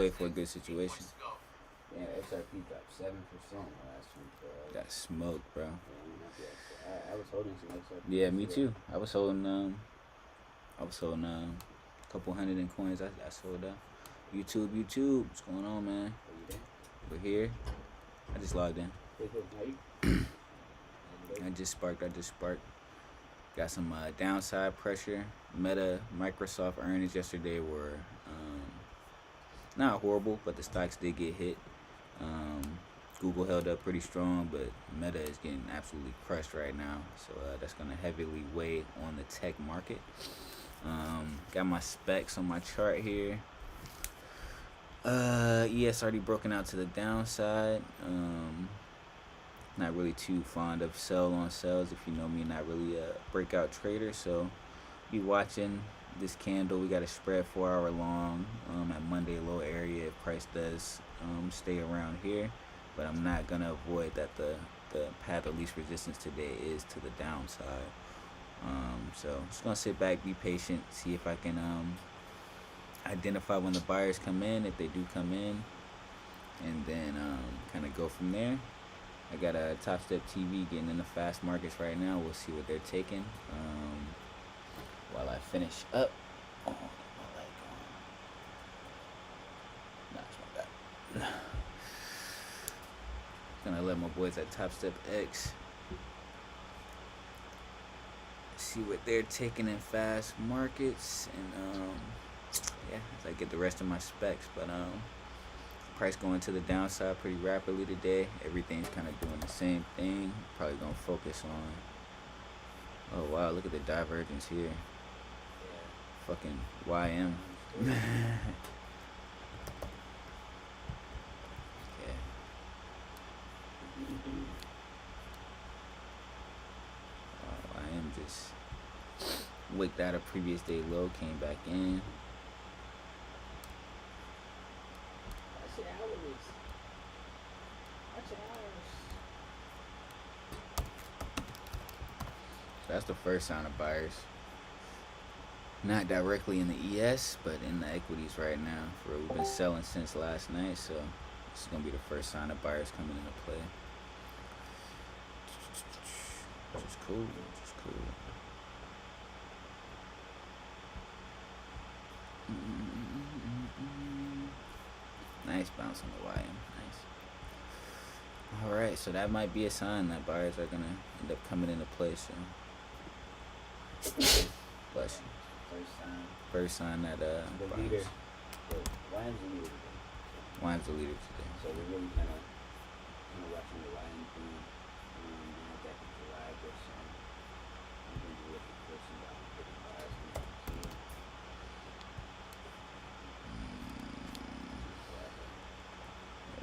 wait for a good situation. Yeah, XRP dropped 7% last week, bro. Got smoked, bro. Yeah, I'm happy. I was holding some XRP. Yeah, me too. I was holding a couple hundred in coins. I sold out. YouTube, what's going on, man? We're here. I just logged in. I just sparked. Got some downside pressure. Meta, Microsoft earnings yesterday were not horrible, but the stocks did get hit. Google held up pretty strong, but Meta is getting absolutely crushed right now. So that's going to heavily weigh on the tech market. Got my specs on my chart here. ES already broken out to the downside. Not really too fond of sell on sells. If you know me, not really a breakout trader. So be watching this candle. We got a spread 4 hour long at Monday low area. If price does stay around here, but I'm not gonna avoid that the path of least resistance today is to the downside. So just gonna sit back, be patient, see if I can identify when the buyers come in, if they do come in, and then kind of go from there. I got a Top Step TV getting in the fast markets right now. We'll see what they're taking while I finish up. Oh, my leg on. Nah, it's my back. Gonna let my boys at Top Step X see what they're taking in fast markets, and yeah, as I get the rest of my specs. But price going to the downside pretty rapidly today. Everything's kind of doing the same thing. Probably gonna focus on. Oh wow, look at the divergence here. Fucking YM. Okay. YM just wicked out a previous day low, came back in. That's the first sign of buyers. Not directly in the ES, but in the equities right now. We've been selling since last night, so this is gonna be the first sign of buyers coming into play. Which is cool. Nice bounce on the YM. Nice. Alright, so that might be a sign that buyers are gonna end up coming into play soon. Bless you. First sign that the leader. YM's the leader today. So we're really kind of watching the YM thing. Back in July, but I'm going to be looking for some different buyers in the team.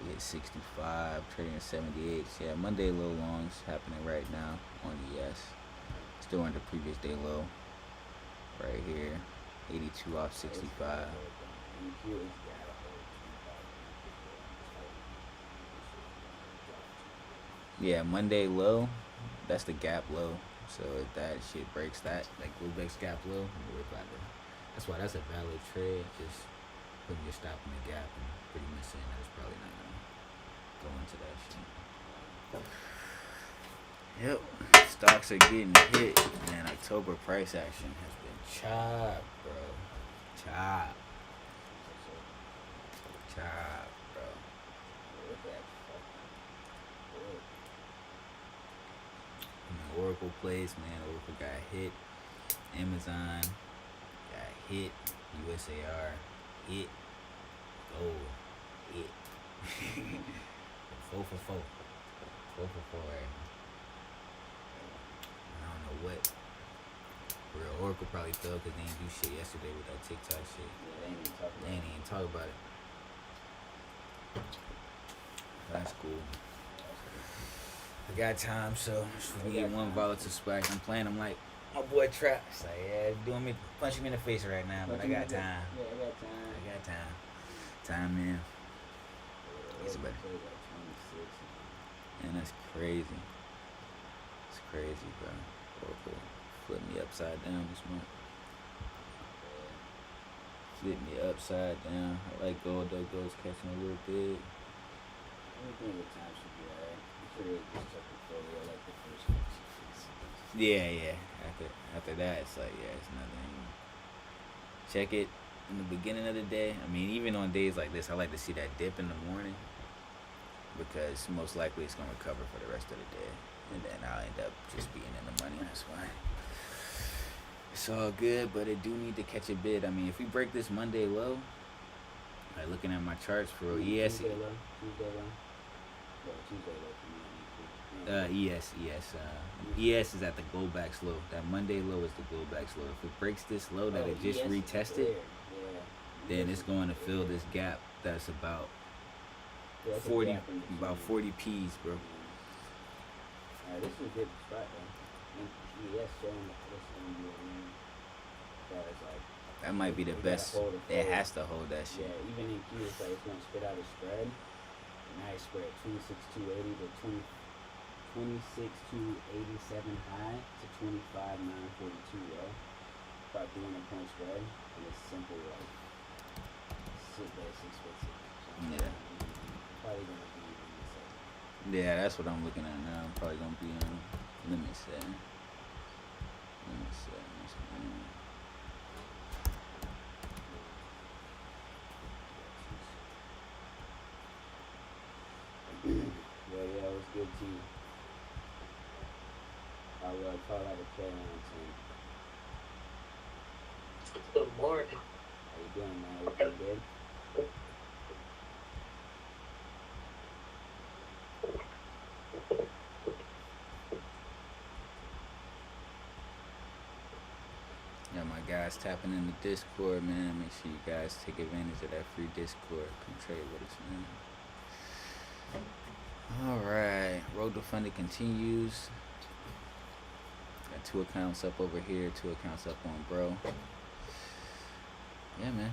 We hit 65, trading at 78. So yeah, Monday low longs happening right now on ES. Still under previous day low. Right here. 82 off 65. Yeah, Monday low. That's the gap low. So if that shit breaks that, like Lubeck's gap low, that's why that's a valid trade. Just putting your stop in the gap and pretty much saying that it's probably not gonna go into that shit. Yep, stocks are getting hit, man. October price action has been chopped, bro. Chopped, bro. Oracle plays, man. Oracle got hit. Amazon got hit. USAR hit. Gold hit. 4 for 4. 4 for 4 right now. I don't know what. Real Oracle probably fell because they didn't do shit yesterday with that TikTok shit. Yeah, they ain't even talk about it. That's cool. I got time, so if we get one volatile splash, I'm playing. I'm like, my boy Trap. It's like, yeah, punch him in the face right now, but I got time. Yeah, I got time. Time, man. It's better. Man, that's crazy. It's crazy, bro. Oracle flipped me upside down this month. Flip me upside down. I like gold though. Gold's catching a little bit. Everything with time should be alright. You should really just check the portfolio like the first 50 days. Yeah, yeah. After that, it's like yeah, it's nothing. Check it in the beginning of the day. I mean, even on days like this, I like to see that dip in the morning because most likely it's gonna recover for the rest of the day, and then I'll end up just being in the money. That's why. It's all good, but it do need to catch a bid. I mean, if we break this Monday low, like looking at my charts for ES, Tuesday low. Tuesday low. Well, Tuesday low for me. ES is at the go back slow. That Monday low is the go back slow. If it breaks this low that it just retested, then it's going to fill this gap that's about 40 P's, bro. Alright, this is a good spot though. ES showing this one that is like That might be the you best. gotta hold it It forward. has to hold that shit. Yeah, even in Q, it's like it's gonna spit out a spread. And now it's spread 26,280 to 26,287 high to 25,942 low. About 300 point spread, and it's simple like sit there 6 foot 6. So Yeah. probably gonna be in the second. Yeah, that's what I'm looking at now. I'm probably gonna be on limit setting. Limit setting. That's what I'm doing. Yeah, it was good too. I will call out a K on 10. Good morning. How you doing, man? Everything good? Yeah, my guys tapping in the Discord, man. Make sure you guys take advantage of that free Discord. Come trade with us, man. All right, road to funding continues. Got 2 accounts up over here, 2 accounts up on bro. Yeah, man.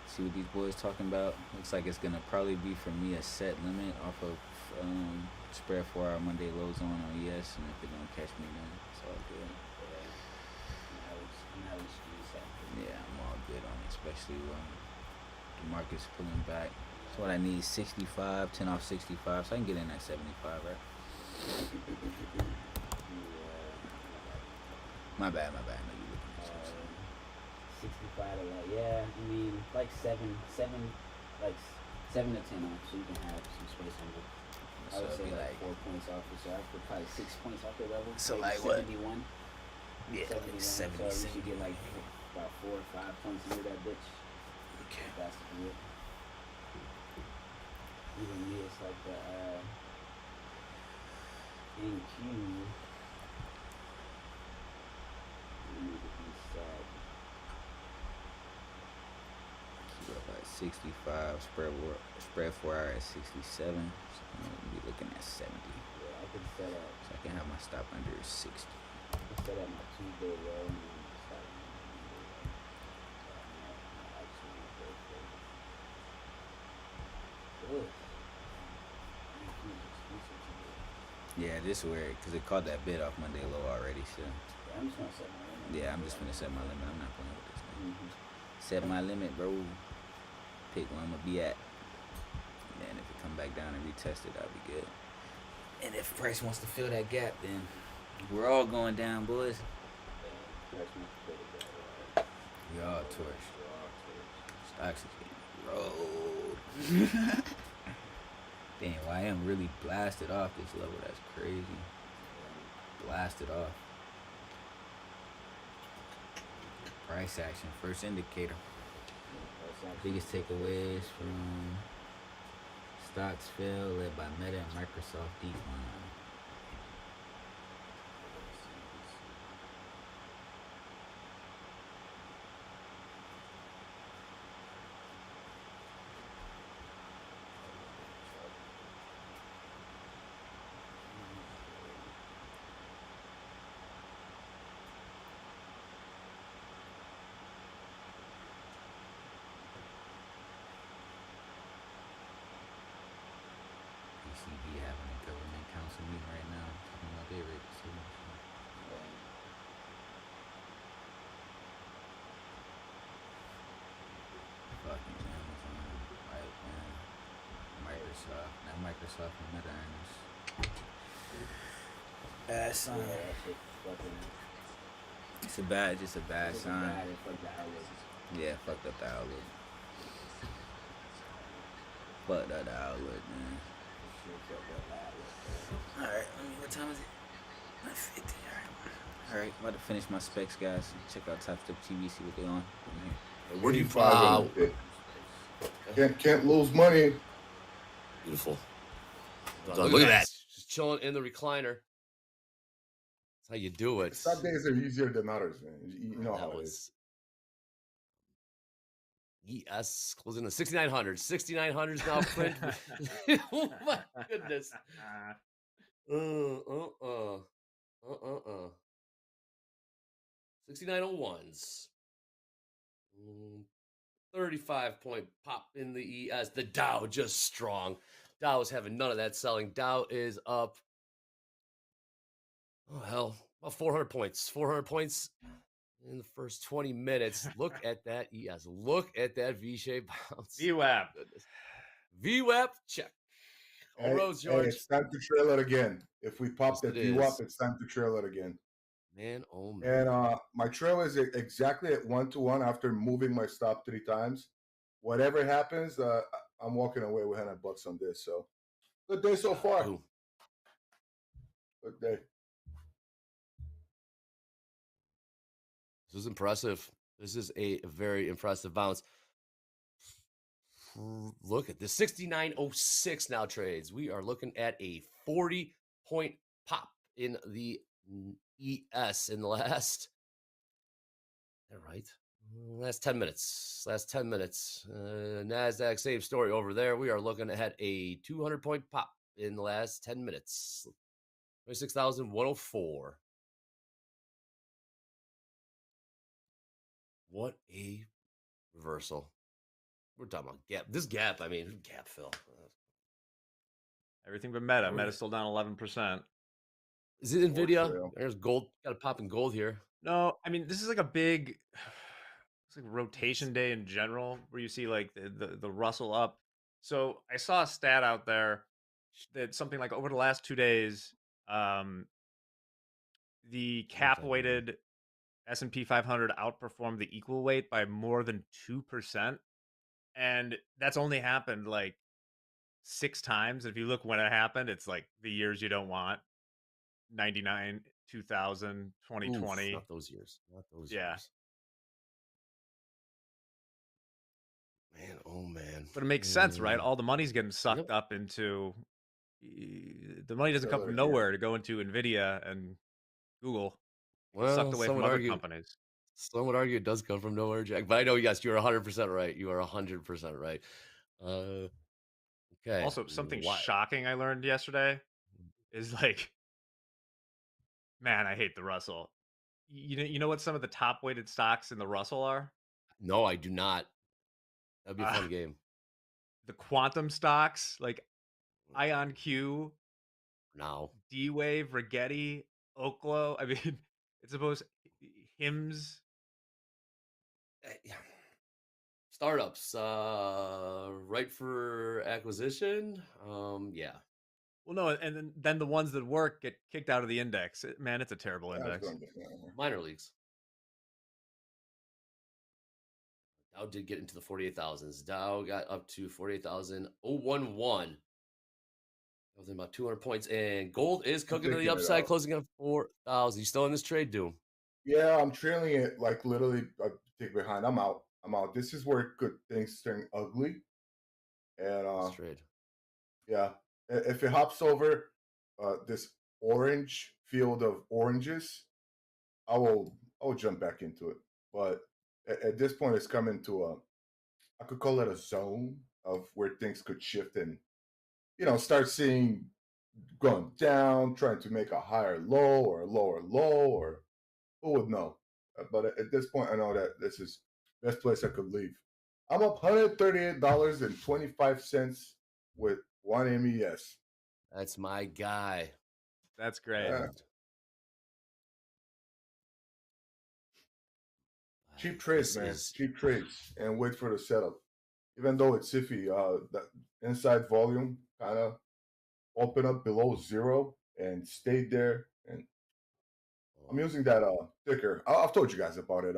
See what these boys talking about. Looks like it's gonna probably be for me a set limit off of spread 4-hour Monday lows on ES, and if it don't catch me, then it's all good. I'm not squeeze that. Yeah, I'm all good on it, especially when the market's pulling back. So what I need is 65, 10 off 65, so I can get in at 75, right? My bad. I know you looking at 65 to like, yeah, I mean, like 7 to 10 off, so you can have some space under. I would So say it'd be like 4 points off, so after probably 6 points off the level. So maybe like what? 71. yeah, 71. like So 70, you should 70. get like about 4 or 5 points under that bitch. Okay. That's good. Even me, it's like the NQ. We need to be sad. So we're up at 65, spread 4 hour at 67, so I'm gonna be looking at 70. Yeah, I could set up. So I can have my stop under 60. I could set up my Tuesday low and then start on Monday low. So I actually want to go for it. Ugh. NQ is exclusive to me. Yeah, this is weird, because it caught that bid off Monday low already, so. Yeah, I'm just gonna set my limit. Yeah, I'm just gonna set my limit. I'm not playing with this, man. Mm-hmm. Set my limit, bro. Pick where I'm gonna be at. And then if it come back down and retest it, I'll be good. And if price wants to fill that gap, then we're all going down, boys. That's my favorite. We all torched. We're all torched. Stocks is getting rolled. Damn, YM really blasted off this level. That's crazy. Blasted off. Price action, first indicator. Biggest takeaways from stocks fell, led by Meta and Microsoft decline. ECB having a government council meeting right now, talking about their rate decisions. Microsoft and Meta earnings. Bad Yeah, sign. that shit fucking. Just a bad It's sign. bad. It's like the outlook. Yeah, fucked up the outlook. Fucked up the outlook, man. This shit fucked up the outlook, bro. All right, what time is it? 9:50. All right, about to finish my specs, guys. Check out Top Step TV, see what they on. Hey, where do you 85 and a bit. Space. Can't lose money. Beautiful. Look at that. Just chilling in the recliner. That's how you do it. Some days are easier than others, man. You know how it is. Yes, closing the 6,900. 6,900 is now print. Oh my goodness. 6901s. 35-point pop in the ES. The Dow just strong. Dow is having none of that selling. Dow is up. Oh, hell. About 400 points. 400 points in the first 20 minutes. Look at that ES. Look at that V-shaped bounce. VWAP. Goodness. VWAP, check. All roads, George. It's time to trail it again. If we pop Yes, that it view up, is. it's time to trail it again. Man, oh man. And my trail is exactly at 1-to-1 after moving my stop 3 times. Whatever happens, I'm walking away with $100 on this. So good day so far. Ooh. Good day. This is impressive. This is a very impressive bounce. Look at this 6906 now trades. We are looking at a 40-point pop in the ES in the last. All right. Last 10 minutes. NASDAQ, same story over there. We are looking at a 200-point pop in the last 10 minutes. 26,104. What a reversal. We're talking about gap. This gap, I mean, gap fill. Everything but Meta. Meta's still down 11%. Is it NVIDIA? trail. There's gold. Got a pop in gold here. No, I mean this is like a big, it's like rotation day in general, where you see like the Russell up. So I saw a stat out there that something like over the last 2 days, the cap weighted S&P 500 outperformed the equal weight by more than 2%, and that's only happened like 6 times. If you look when it happened, it's like the years you don't want. 99, 2000, 2020. Not those years. Not those Yeah. years. Man, oh man. But it makes sense, right? All the money's getting sucked up into the money doesn't come from nowhere to go into Nvidia and Google. Well, Sucked away from other companies. Some would argue it does come from nowhere, Jack. But I know, yes, you're 100% right. You are 100% right. Okay. Also, something shocking I learned yesterday is like, man, I hate the Russell. You know what some of the top weighted stocks in the Russell are? No, I do not. That'd be a fun game. The quantum stocks, like IonQ, now D-Wave, Rigetti, Oklo. I mean, it's supposed HIMS. Startups, right for acquisition. Yeah. Well, no, and then the ones that work get kicked out of the index. Man, it's a terrible index. Minor leagues. Dow did get into the 48,000s. Dow got up to 48,011. That was about 200 points. And gold is cooking to the upside, closing at 4,000. You still in this trade, Doom? Yeah, I'm trailing it like literally a tick behind. I'm out. This is where good things turn ugly. And trade. Yeah. If it hops over this orange field of oranges, I will jump back into it. But at this point, it's coming to I could call it a zone of where things could shift and, start seeing going down, trying to make a higher low or a lower low, or who would know? But at this point, I know that this is the best place I could leave. I'm up $138.25 with one MES. That's my guy. That's great. Cheap trades, man. Cheap trades, and wait for the setup. Even though it's iffy, that inside volume kind of open up below zero and stayed there. And I'm using that ticker. I've told you guys about it.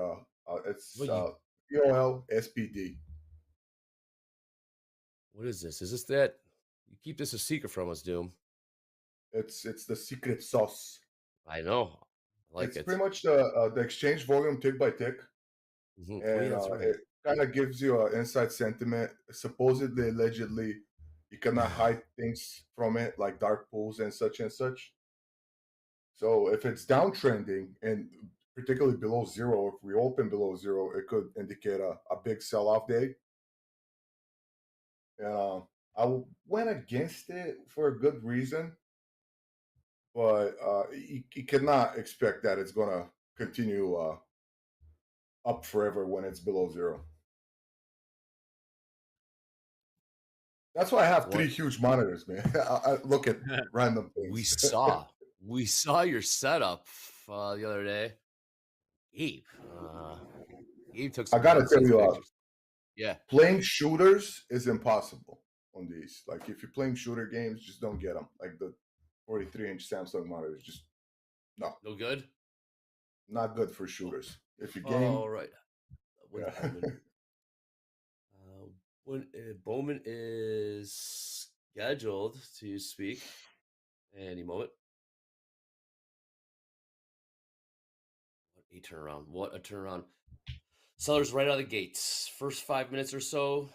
It's What POL-SPD. What is this? Is this that? You keep this a secret from us, Doom. It's the secret sauce. I know. I like It's it. pretty much the exchange volume tick by tick, Mhm. and Oh, yeah, that's right. it kind of gives you an inside sentiment. Supposedly, allegedly, you cannot hide things from it, like dark pools and such and such. So if it's downtrending and particularly below zero, if we open below zero, it could indicate a big sell-off day. I went against it for a good reason, but you cannot expect that it's going to continue up forever when it's below zero. That's why I have three What? huge monitors, man. I look at random things. We saw your setup the other day. Gabe took I some gotta behind the tell scenes you, pictures. Yeah. playing shooters is impossible on these. Like if you're playing shooter games, just don't get them. Like the 43-inch Samsung monitors, just no, No good? not good for shooters. If you game, All right. When's yeah. Bowman? When Bowman is scheduled to speak any moment. What a turnaround. What a turnaround. Sellers right out of the gates. First 5 minutes or so,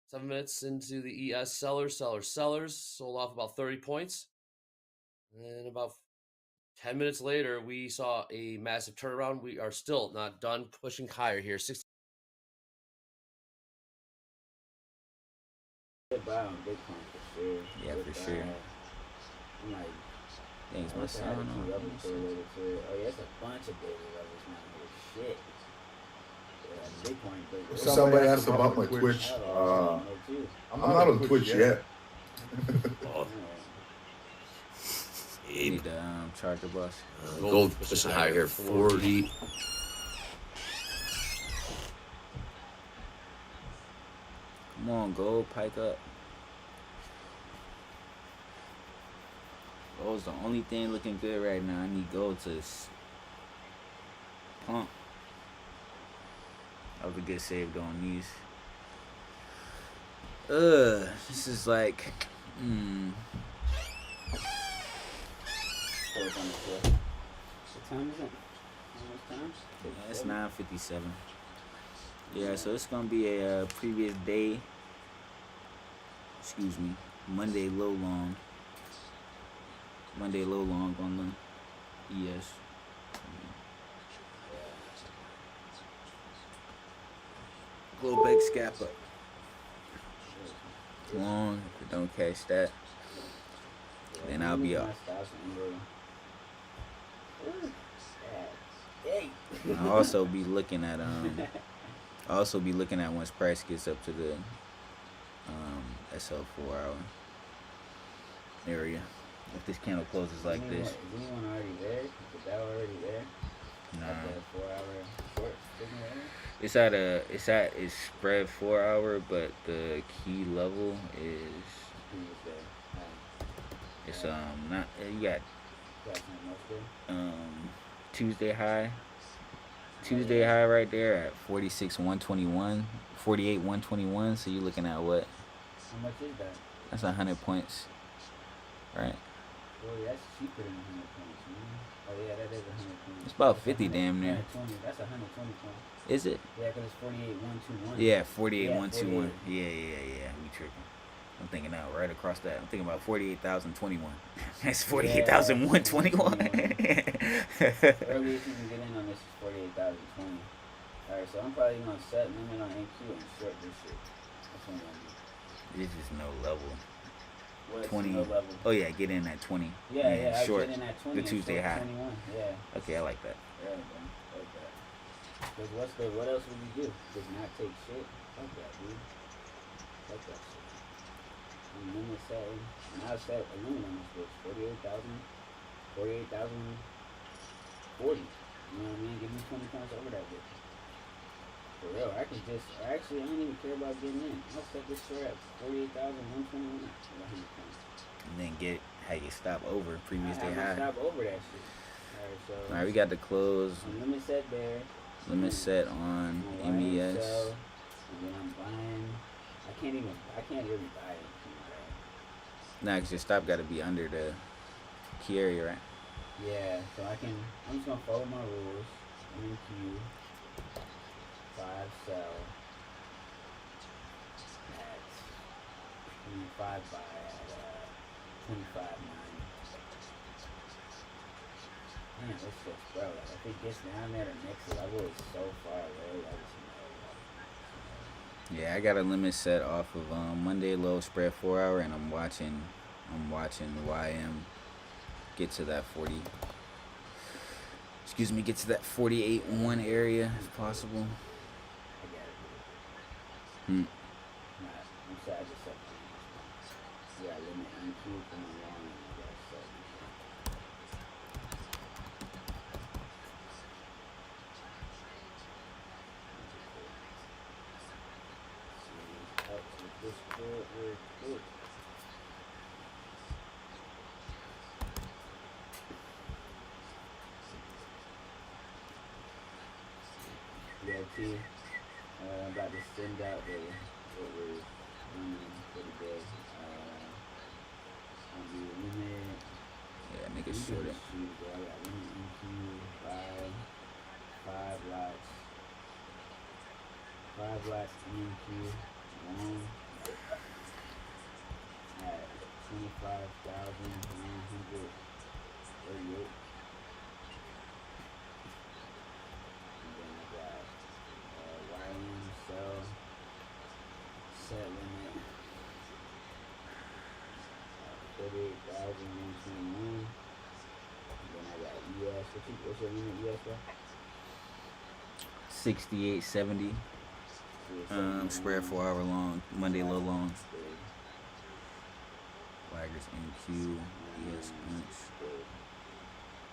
7 minutes into the ES sellers sold off about 30 points. And then about 10 minutes later, we saw a massive turnaround. We are still not done pushing higher here. 60. Good buy on Bitcoin for sure. Yeah, Good for buy. sure. I'm like, Thanks, my what's the other son. two levels correlated to it? Oh yeah, it's a bunch of daily levels now. Holy shit. Yeah, Bitcoin. But Somebody asked about my Twitch. I'm not on Twitch yet. Oh, Gabe. Need the charger bus. Gold pushing higher here. 40. Come on, gold, pike up. Gold's the only thing looking good right now. I need gold to pump. That was a good save though on these. This is like, What time is it? How much time? yeah, it's 9:57. Yeah, so it's gonna be a previous day. Excuse me, Monday low long. Monday low long on the ES. Globek scap up. Come on, if it don't catch that, then I'll be up. I'll also be looking at once price gets up to the SL4 hour area. If this candle closes like this, Is anyone already there? Is the Dow already there? nah. At the 4 hour short signal area? It's spread 4 hour, but the key level is Who was there? it's not you got Got something else there? Tuesday high right there at 46,121, 48,121. So you're looking at what? How much is that? That's 100 points, right? Boy, that's cheaper than 100 points, man. Oh yeah, that is 100 points. It's about That's 50 100 damn near. 120. That's 120 points. Is it? Yeah, because it's 48,121. Yeah, 48,121. 48. Yeah. We tripping. I'm thinking out right across that. I'm thinking about 48,021. That's 48,121. Earliest you can get in on this is 48,020. Alright, so I'm probably gonna set limit on NQ and short this shit. That's what I'm gonna do. There's just no level. What's 20. no level? Oh yeah, get in at 20. Yeah, I short. get in at 20 The and Tuesday short high. 21. Yeah, Okay, I like that. there we go. Like that. Because what else would you do? Just not take shit? Fuck that, dude. Fuck that shit. And limit setting. Now set a limit on this bitch. 48,040. You know what I mean? Give me 20 points over that bitch. For real, I don't even care about getting in. I'll set this short at 48,121 with 100 points. And then get How you stop over previous day I'm gonna high. stop over that shit. Alright, so All right, we got the close. limit set there. Limit set on I'm gonna MES. sell, and then I'm buying. I can't really buy it. Nah, 'cause your stop got to be under the key area, right? Yeah, so I'm just gonna follow my rules. MQ 5 sell at 25 buy at 25.9. Man, this shit's bro. Like, if it gets down there, the next level is so far away. I just know. Yeah, I got a limit set off of Monday low spread 4 hour, and I'm watching YM get to that 40. Excuse me, get to that 48-1 area if possible. I got it. Hmm. Nah, I'm sorry, I just said that. Yeah, limit MQ from the long and I got set. See, up to this point real quick. DLT, I'm about to send out what we're running for the day. I'll do limit. Yeah, nigga You short can it. shoot, bro. I got limit MQ, 5 lots. 5 lots MQ, 1 at 25,938. And then I got YM sell set limit 48,121. And then I got ES. What's your limit ES, bro? 68.70. Spread 4 hour long. Monday low long. Waggers NQ. ES inch.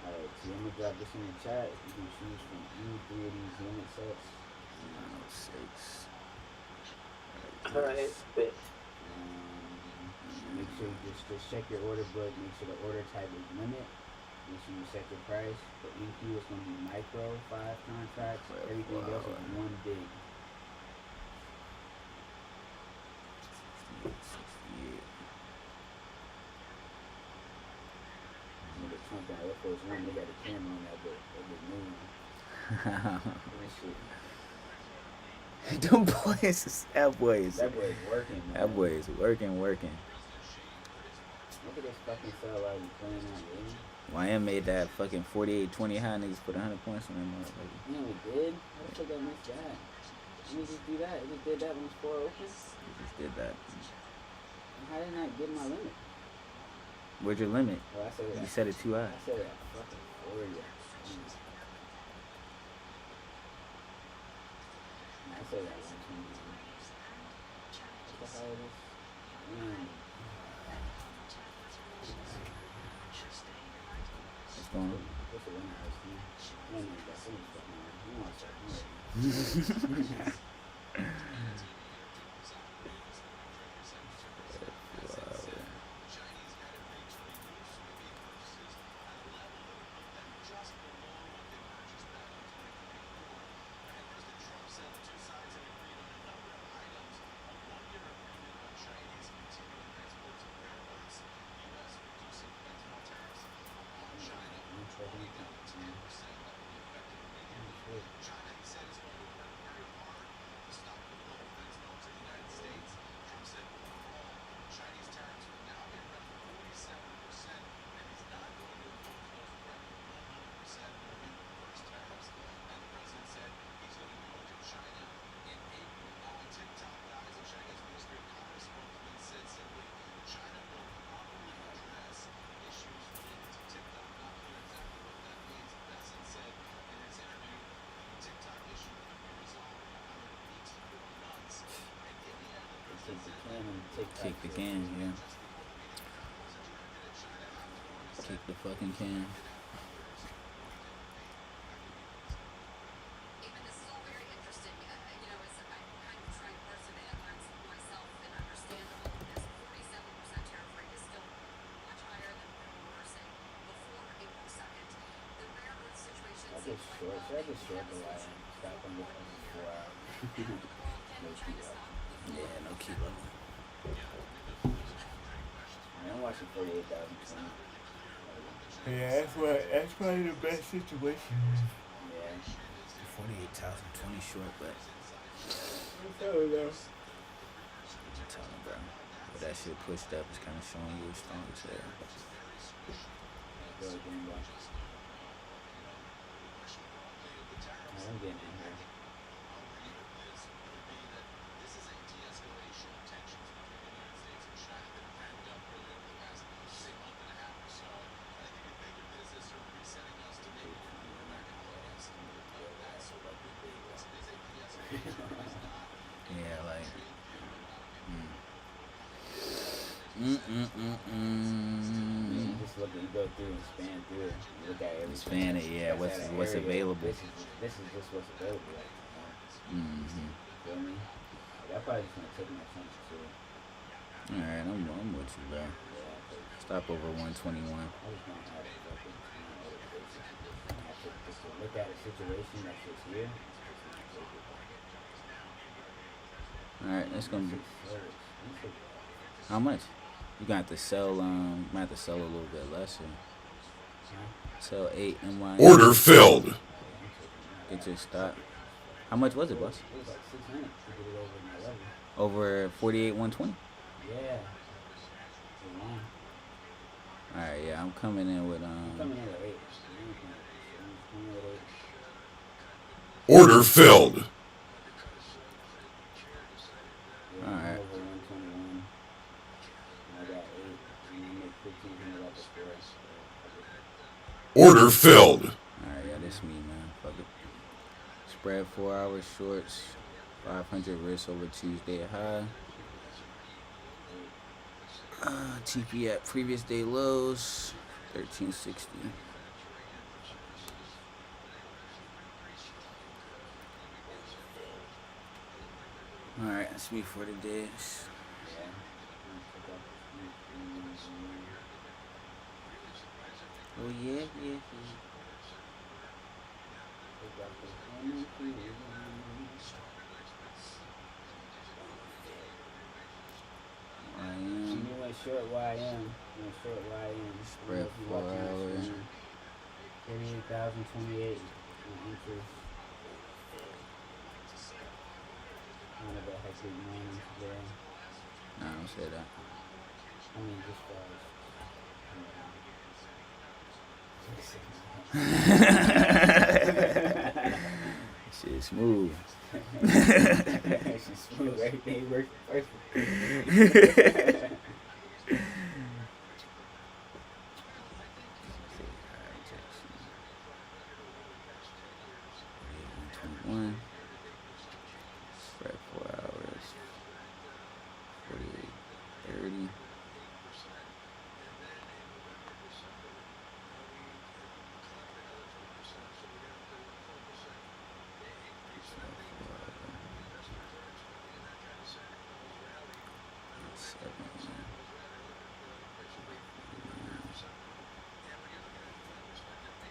Alright, so I'm gonna drop this in the chat. You can choose from any 3 of these limit sets. 906. Alright, bet. Make sure you just check your order book. Make sure the order type is limit. Make sure you set your price. For NQ, it's gonna be micro 5 contracts. Everything else is one big. 68. Nigga Trump out Air Force One, they got a camera on that bit moving. That shit. Them boys, that boy is working, man. that boy is working. Look at this fucking cell out you playing on, baby. YM made that fucking 48-20 high. Niggas put 100 points on that motherfucker. No, it did. How the fuck I missed that? Let me just do that. It just did that when it's 4 open. He just did that. How did I get my limit? Where'd your limit? Oh, I said it. You set it too high. I said it at fucking 40. I said that 120. What the hell is this? What's going on? What's the winner house thing? No, that's so much fucking hard. You want to start. Kick the can, yeah. Kick the fucking can. This is all very interesting. As I'm kind of trying to parse it myself and understandable, this 47% tariff rate is still much higher than just short. Should I just short the line? Stop on the 4 hours. No key up. Yeah, no kilo. I'm watching 48,000. Yeah, that's probably the best situation. Yeah. 48,000, 20 short, but I'm telling you. I'm telling you, bro. But that shit pushed up is kind of showing you as strong as hell. I'm getting in here. Yeah, like. Just look at you go through and span through it. You look at everything. Span it, yeah. That's What's that area. available? This is just what's available right now. Mm-hmm. Feel me? Like, I probably just gonna take my chances too. All right, I'm with you, bro. Yeah, 'cause Stop over 121. I just don't have it fucking I have to just to look at a situation that's just here. All right, that's gonna be. It's How much? You gonna have to sell. Might have to sell a little bit lesser. Sell 8 NY. Order filled. Get your stop. How much was it, boss? It was like 600 to get it over my level. Over 48 120. Yeah. It's long. All right, yeah, I'm coming in with I'm coming in at 8. I'm coming in at 8. Order filled. Yeah, All right. I'm over 121. I got 8. And I make 1,500 off the score. Order filled. All right, yeah, this me, man. Fuck it. Spread 4 hours shorts. 500 risk over Tuesday high. TP at previous day lows. 1360. All right, that's me for the days. Yeah. Oh yeah, yeah, I am. You went short YM. You went short YM. Spread 4 hours. 38,028 interest. Kind of a hectic morning today. Nah, don't say that. I mean, just Shit smooth. She's smooth. Everything works perfect. One. Spread 4 hours. 48, 30.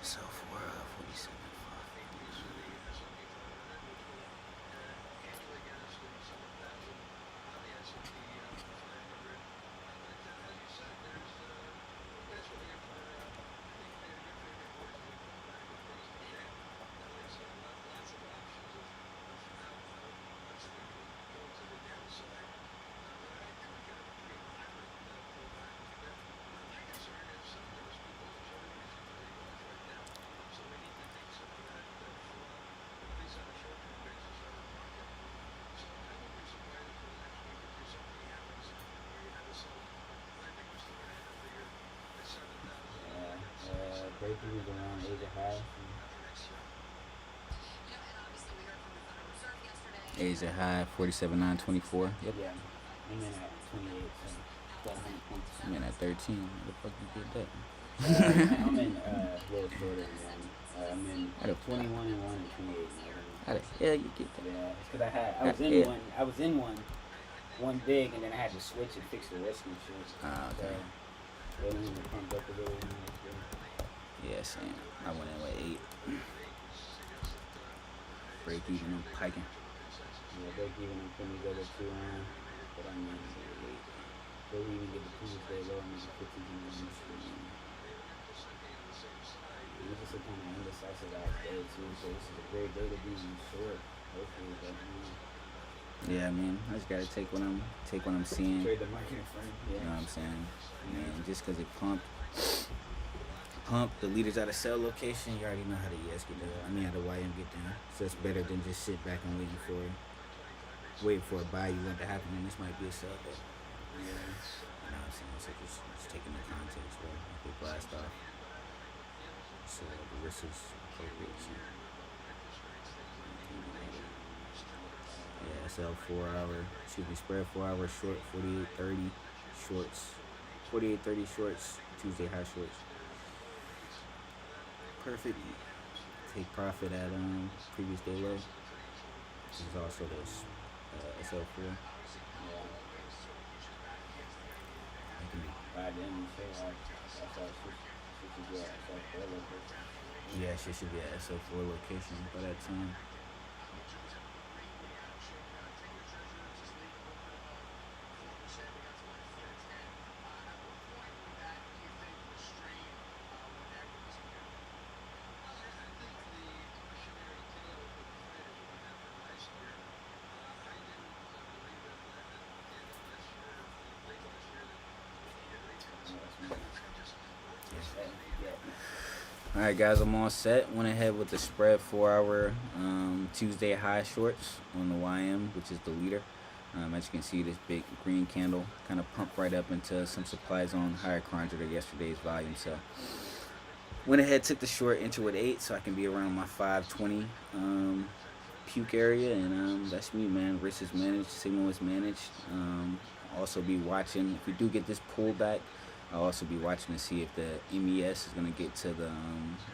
So 4 47. Breakthrough is around Asia High. Asia high 47,924. Yep. Yeah, I'm in at 28, so 1,200 points. I'm in at 13. Where the fuck you get that? I'm in a little shorter than one. I'm in 21 and 1 and 28. How the hell you get that? Yeah, it's because I was in one big, and then I had to switch and fix the risk and shit. Ah, okay. So, it pumped up a little. Yeah, same. I went in with 8. break even on piking. Yeah, break even and putting together 2 round. But I mean, they'll even get the Tuesday low and make it 15 in the street. It's just a kind of indecisive out day too, so this is a great day to be short. Hopefully, but Yeah, I mean, I just gotta take what I'm seeing. trade the market in front. You know Yeah. what I'm saying? And just because it pumped the leaders out of sell location, you already know how the ES get down. I mean, how the YM get down. So it's better than just sit back and waiting for a buy. You want to happen, and this might be a sell day. Yeah. You know what I'm saying? So just taking the context where they blast off. So the risk is appropriate. So. Yeah, SL 4 hour, spread 4 hour short, 48.30 shorts, 48.30 shorts, Tuesday high shorts. Perfect. Take profit at previous day low. This is also this SL4. Yeah. It can be, By then, you say that's our should be at SL4 location. yeah, shit should be at SL4 location by that time. All right, guys, I'm all set. Went ahead with the spread 4 hour Tuesday high shorts on the YM, which is the leader. As you can see, this big green candle kind of pumped right up into some supply zone higher conjure to yesterday's volume. So went ahead, took the short, enter at 8, so I can be around my 520 puke area, and that's me, man. Risk is managed, signal is managed. Also be watching if we do get this pullback. I'll also be watching to see if the MES is going to get to the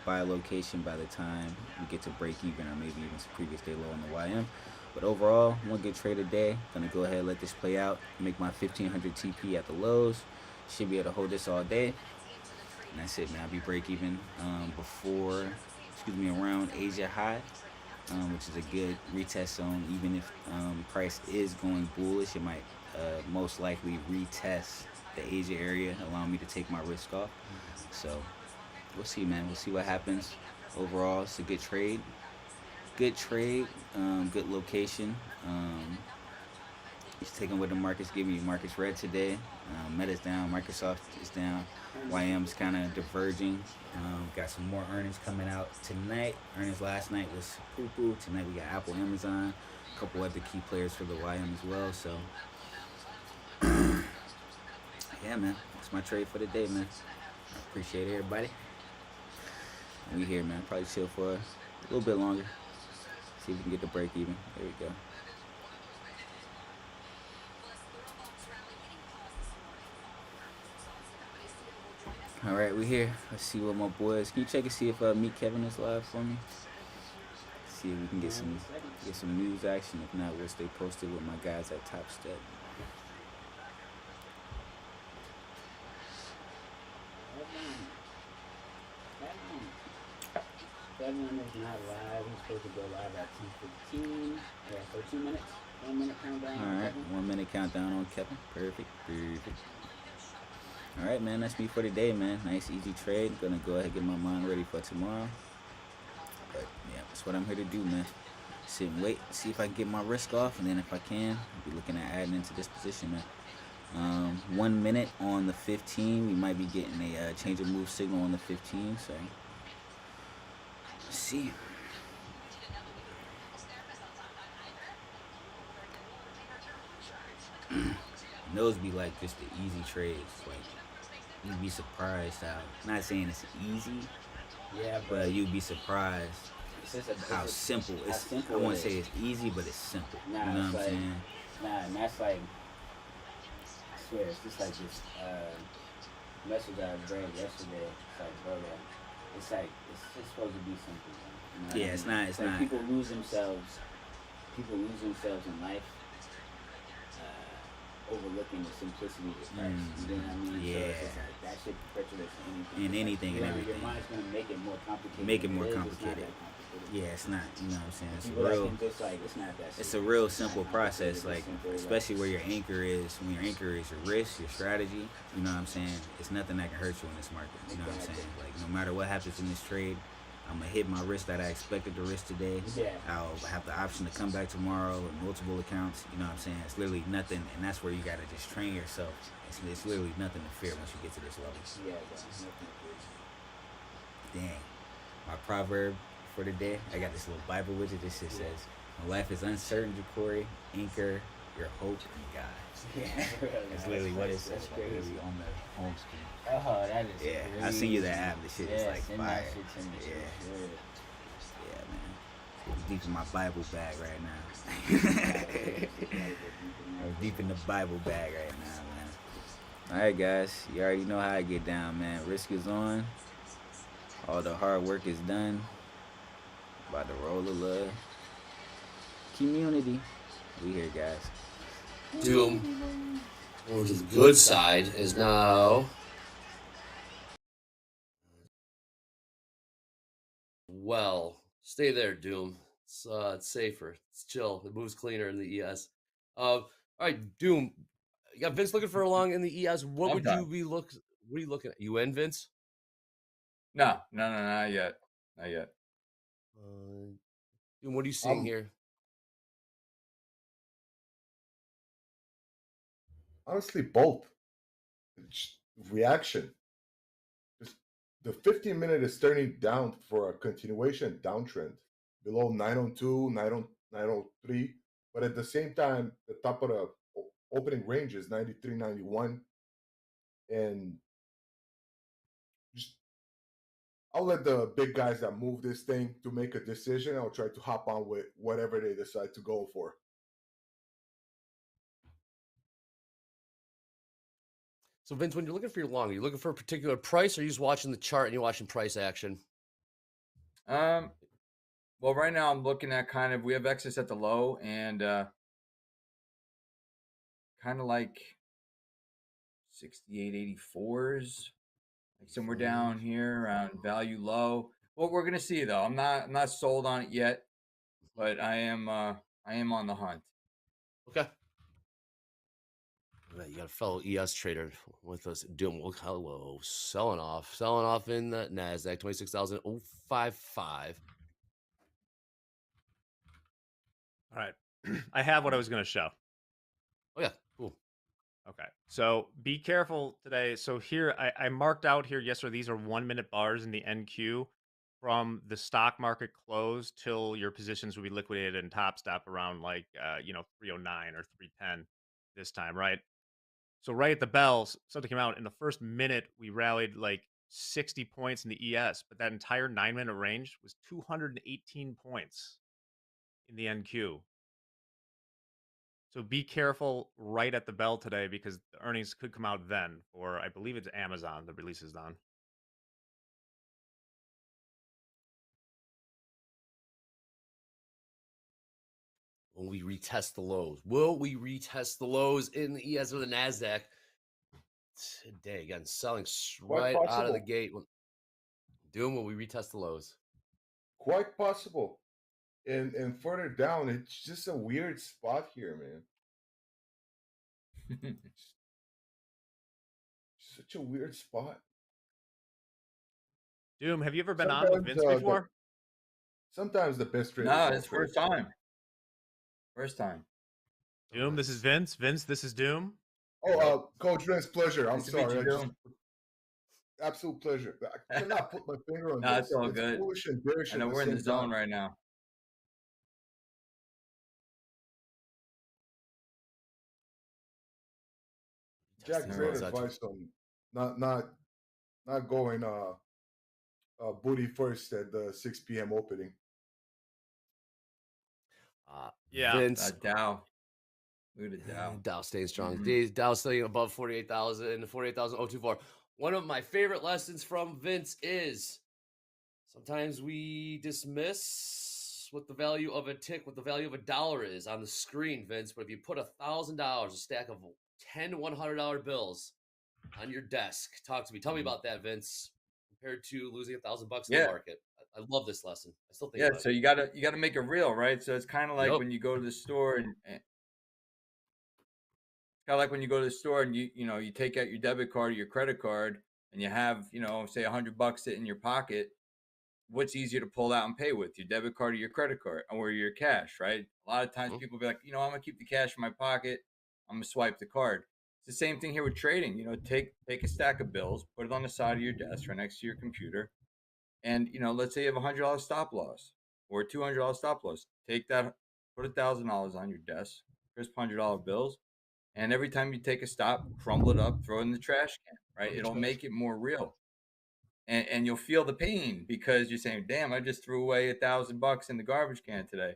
buy location by the time we get to break even, or maybe even some previous day low on the YM. But overall, one good trade a day. Going to go ahead and let this play out. Make my 1500 TP at the lows. Should be able to hold this all day. And that's it, man. I'll be break even around Asia high, which is a good retest zone. Even if price is going bullish, it might most likely retest the Asia area, allowing me to take my risk off. So we'll see, man. We'll see what happens. Overall, it's a good trade. Good trade, good location. Just taking what the market's giving you. Market's red today. Meta's down. Microsoft is down. YM's kind of diverging. Got some more earnings coming out tonight. Earnings last night was poo-poo. Tonight we got Apple, Amazon, a couple other key players for the YM as well. So yeah, man. That's my trade for the day, man. I appreciate everybody. And we here, man. Probably chill for a little bit longer. See if we can get the break even. There we go. All right, we here. Let's see what my boys. Can you check and see if Meet Kevin is live for me? See if we can get some news action. If not, we'll stay posted with my guys at Top Step. Kevin is not live. He's supposed to go live at 10:15. Yeah, so 2 minutes. 1 minute countdown. All right, 1 minute countdown on Kevin. Perfect. All right, man. That's me for today, man. Nice, easy trade. Gonna go ahead and get my mind ready for tomorrow. But yeah, that's what I'm here to do, man. Sit and wait, see if I can get my risk off, and then if I can, I'll be looking at adding into this position, man. 1 minute on the 15. We might be getting a change of move signal on the 15. So let's see. And those be like just the easy trades. Like you'd be surprised how. Not saying it's easy, Yeah, but you'd be surprised it's just how simple. how It's. simple I won't it say is. it's easy, but it's simple. Nah, You know it's what I'm like- saying? Nah, and that's like, I swear, it's just like this message I read yesterday. It's like, bro, it's like, it's just supposed to be simple, man. You know what I Yeah, it's mean? not. It's Like, not. people lose themselves in life overlooking the simplicity of the price. You know what I mean? So Yeah. it's just like that shit perpetuates anything. In anything and Your everything. mind's gonna make it more complicated. Make it than more is. complicated. It's not that complicated. Yeah, it's not. You know what I'm saying? It's People real. can just like it's not that. It's a serious. real It's not simple complicated, process, it's like simple, especially where your anchor is. When your anchor is your risk, your strategy. You know what I'm saying? It's nothing that can hurt you in this market. You know what I'm saying? Like no matter what happens in this trade, I'm gonna hit my risk that I expected to risk today. Yeah. I'll have the option to come back tomorrow with multiple accounts. You know what I'm saying? It's literally nothing, and that's where you gotta just train yourself. It's literally nothing to fear once you get to this level. Yeah, bro. Nothing good. Dang. My proverb for the day, I got this little Bible widget. This shit says, "My life is uncertain, Ja'Cory. Anchor your hope in God." Yeah, That's literally what it says. That's Like, crazy. literally on the home screen. Oh, that is Yeah, crazy. I seen you that app. The shit is like send fire. that shit to me. Yeah. for sure. Yeah, man. I'm deep in my Bible bag right now. I'm deep in the Bible bag right now, man. All right, guys. You already know how I get down, man. Risk is on. All the hard work is done. About to roll of love. Community. We here, guys. Doom over to the good side is now. Well, stay there, Doom. It's safer. It's chill. It moves cleaner in the ES. All right, Doom. You got Vince looking for a long in the ES. What I'm would done. you be look? What are you looking at? You in, Vince? No, not yet. Not yet. Doom, what are you seeing I'm- here? Honestly, both. It's reaction. Just the 15-minute is turning down for a continuation downtrend below 902, 903. But at the same time, the top of the opening range is 93.91. And just, I'll let the big guys that move this thing to make a decision. I'll try to hop on with whatever they decide to go for. So, Vince, when you're looking for your long, are you looking for a particular price, or are you just watching the chart and you're watching price action? Well, right now I'm looking at kind of we have excess at the low and kind of like 68.84s, like somewhere down here around value low. What we're gonna see though, I'm not sold on it yet, but I am on the hunt. Okay. All right, you got a fellow ES trader with us doing hello, selling off in the NASDAQ 26,055. All right. I have what I was going to show. Oh, yeah, cool. Okay. So be careful today. So here, I marked out here yesterday, these are 1 minute bars in the NQ from the stock market close till your positions will be liquidated and top stop around like, 309 or 310 this time, right? So right at the bell, something came out. In the first minute, we rallied like 60 points in the ES, but that entire 9 minute range was 218 points in the NQ. So be careful right at the bell today because the earnings could come out then, or I believe it's Amazon. The release is done. Will we retest the lows? Will we retest the lows in the ES or the NASDAQ today? Again, selling right out of the possible. gate. Doom, will we retest the lows? Quite possible. And further down, it's just a weird spot here, man. Such a weird spot. Doom, have you ever been on with Sometimes, Vince before? Sometimes the best trade. No, it's first time. First time. Doom, this is Vince. Vince, this is Doom. Oh, Coach Vince, pleasure. I'm Nice to meet sorry. you, Doom. Absolute pleasure. I cannot put my finger on No, this. it's all good. Bullish and bearish I know at the we're in the same zone time. right now. Jack Retesting great lows, that's- advice on not going booty first at the 6 p.m. opening. Yeah. Vince, Dow. Look at the Dow. Dow staying strong. Mhm. Dow staying above 48,000, 48,024. One of my favorite lessons from Vince is sometimes we dismiss what the value of a tick, what the value of $1 is on the screen, Vince. But if you put $1,000, a stack of 10 $100 bills on your desk. Talk to me. Tell me about that, Vince. Compared to losing $1,000 in the Yeah. market. I love this lesson. I still think Yeah, about so it. you gotta make it real, right? So it's kind of like Yep. when you go to the store and kind of like when you go to the store and you take out your debit card or your credit card and you have say $100 sitting in your pocket. What's easier to pull out and pay with, your debit card or your credit card or your cash, right? A lot of times Mhm. people be like, I'm gonna keep the cash in my pocket. I'm gonna swipe the card. It's the same thing here with trading. Take a stack of bills, put it on the side of your desk right next to your computer, and let's say you have $100 stop loss or a $200 stop loss. Take that, put $1,000 on your desk, crisp $100 bills, and every time you take a stop, crumble it up, throw it in the trash can, right? It'll make it more real. And you'll feel the pain because you're saying, damn, I just threw away $1,000 in the garbage can today.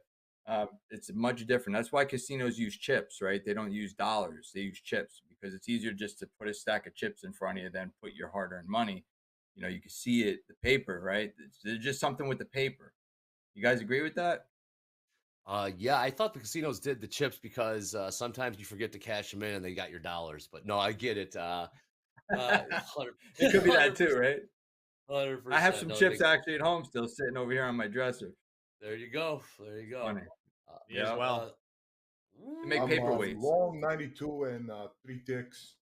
It's much different. That's why casinos use chips, right? They don't use dollars. They use chips because it's easier just to put a stack of chips in front of you than put your hard-earned money. You can see it, the paper, right? There's just something with the paper. You guys agree with that? Yeah, I thought the casinos did the chips because sometimes you forget to cash them in and they got your dollars. But no, I get it. 100, It could be that too, right? 100%. I have some No, chips actually at home still sitting over here on my dresser. There you go. There you go. Funny. Me as well. They make I'm paperweights. long 92 and 3 ticks.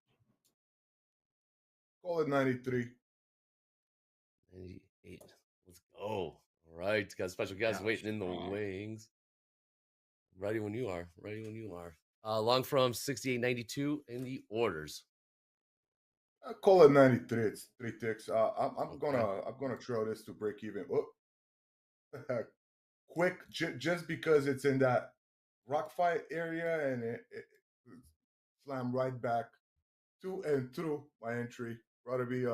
Call it 93. 98. Let's go. All right. Got a special guest Yeah, waiting in the strong. wings. Ready when you are. Ready when you are. Long from 68.92 in the orders. I call it 93. It's 3 ticks. I'm Okay. gonna throw this to break even. Oh. Quick, just because it's in that rock fight area and it slam right back to and through my entry. Rather be